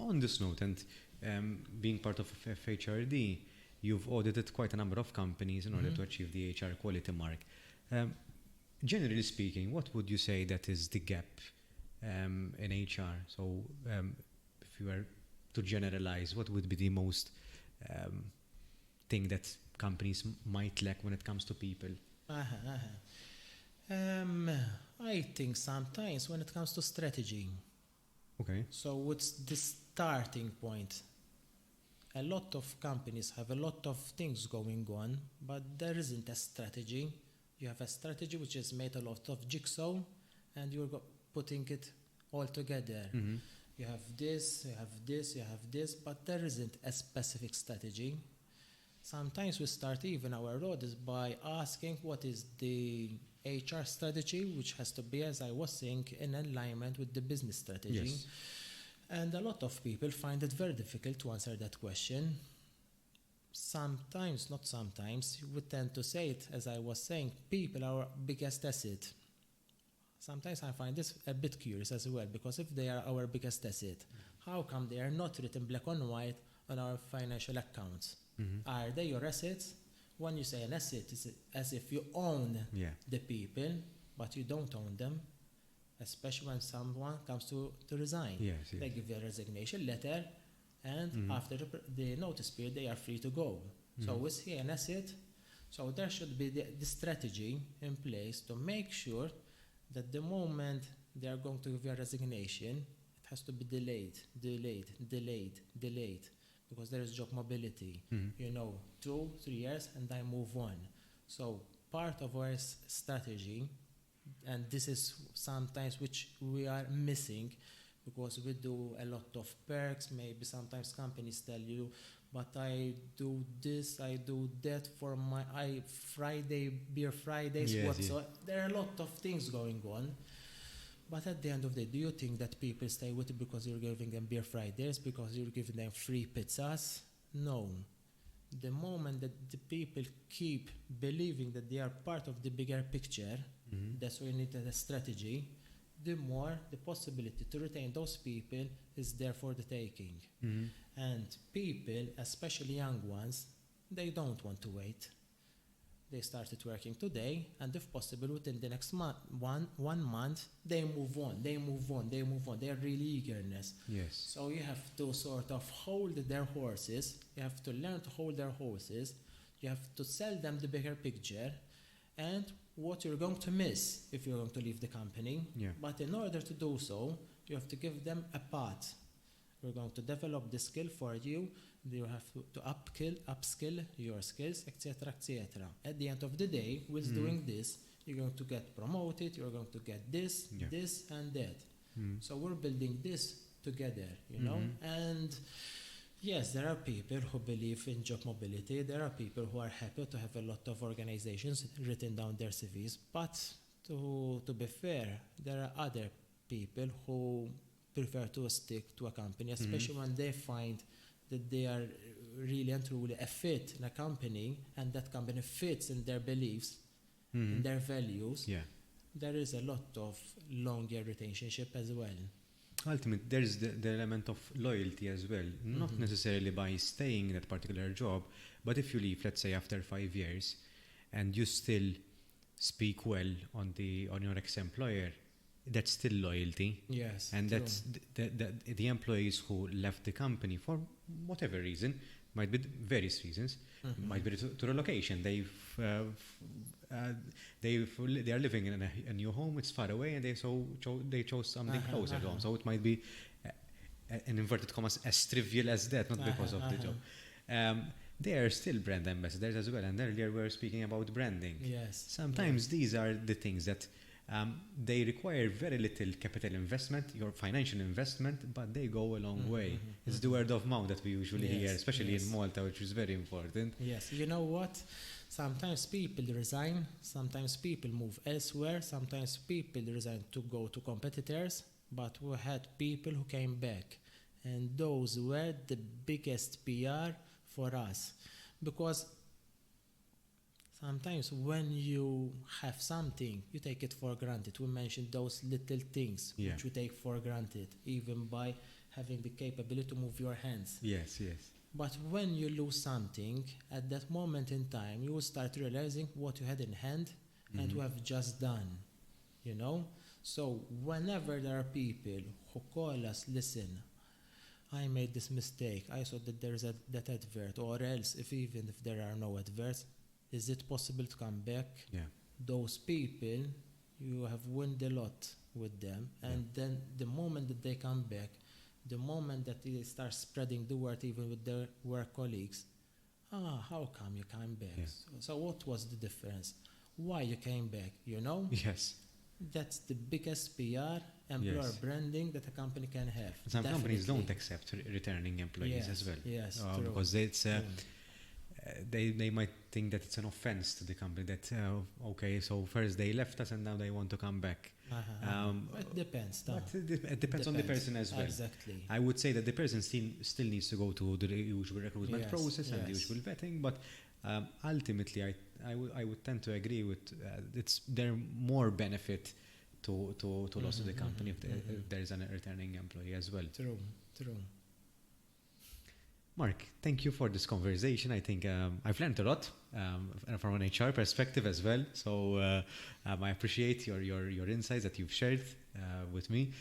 on this note, and being part of FHRD, you've audited quite a number of companies in order to achieve the HR quality mark. Generally speaking, what would you say that is the gap in HR? So if you were to generalize, what would be the most thing that companies might lack when it comes to people? I think sometimes when it comes to strategy. Okay. So what's the starting point? A lot of companies have a lot of things going on, but there isn't a strategy. You have a strategy which is made a lot of jigsaw, and you're putting it all together. You have this, you have this, you have this, but there isn't a specific strategy. Sometimes we start even our audits by asking what is the HR strategy, which has to be, as I was saying, in alignment with the business strategy. Yes. And a lot of people find it very difficult to answer that question. Sometimes, not sometimes, we tend to say it, as I was saying, people are our biggest asset. Sometimes I find this a bit curious as well, because if they are our biggest asset, how come they are not written black on white on our financial accounts? Are they your assets? When you say an asset, it's as if you own the people, but you don't own them, especially when someone comes to resign. Yes, They give their resignation letter, and after the notice period, they are free to go. So is he an asset? So there should be the strategy in place to make sure that the moment they are going to give their resignation, it has to be delayed, because there is job mobility. 2-3 years, and I move on. So part of our strategy, and this is sometimes which we are missing, because we do a lot of perks. Maybe sometimes companies tell you, but I do this, I do that for my beer Fridays, whatsoever. There are a lot of things going on. But at the end of the day, do you think that people stay with you because you're giving them beer Fridays, because you're giving them free pizzas? No. The moment that the people keep believing that they are part of the bigger picture, that's why you need a strategy, the more the possibility to retain those people is there for the taking. And people, especially young ones, they don't want to wait. They started working today, and if possible, within the next one month, they move on. They are really eagerness. Yes. So you have to sort of hold their horses. You have to learn to hold their horses. You have to sell them the bigger picture and what you're going to miss if you're going to leave the company. But in order to do so, you have to give them a path. We're going to develop the skill for you. You have to upskill your skills, etc., etc. At the end of the day, with doing this, you're going to get promoted, you're going to get this, this, and that. So we're building this together, And yes, there are people who believe in job mobility. There are people who are happy to have a lot of organizations written down their CVs. But to be fair, there are other people who prefer to stick to a company, especially when they find that they are really and truly a fit in a company, and that company fits in their beliefs, in their values. There is a lot of longer relationship as well. Ultimately, there's the element of loyalty as well, not necessarily by staying in that particular job, but if you leave, let's say after 5 years, and you still speak well on your ex-employer, that's still loyalty. Yes. And that's the employees who left the company for whatever reason, might be various reasons, might be to relocation. They are living in a new home, it's far away, and they chose something closer to home. So it might be, in inverted commas, as trivial as that, not because of the job. They are still brand ambassadors as well, and earlier we were speaking about branding. Yes. Sometimes these are the things that they require very little capital investment, your financial investment, but they go a long way. It's the word of mouth that we usually hear, especially in Malta, which is very important. Yes, you know what? Sometimes people resign, sometimes people move elsewhere, sometimes people resign to go to competitors, but we had people who came back, and those were the biggest PR for us, because sometimes when you have something, you take it for granted. We mentioned those little things which we take for granted, even by having the capability to move your hands. Yes, yes. But when you lose something, at that moment in time, you will start realizing what you had in hand and you have just done, you know? So whenever there are people who call us, listen, I made this mistake, I saw that there's that advert, or else even if there are no adverts, is it possible to come back? Yeah. Those people, you have won a lot with them, and then the moment that they come back, the moment that they start spreading the word even with their work colleagues, how come you came back? Yeah. So what was the difference? Why you came back, you know? Yes. That's the biggest PR, employer Yes. branding that a company can have. Some companies Definitely. don't accept returning employees Yes, as well. yes, true. Because it's True. they might think that it's an offense to the company that okay, so first they left us and now they want to come back. It depends. But it depends on the person as well. Exactly. I would say that the person still needs to go to the usual recruitment Yes, process and the yes. usual vetting, but ultimately I would tend to agree with it's there more benefit to loss of the company if there is a returning employee as well. True. Mark, thank you for this conversation. I think I've learned a lot from an HR perspective as well. So I appreciate your insights that you've shared with me.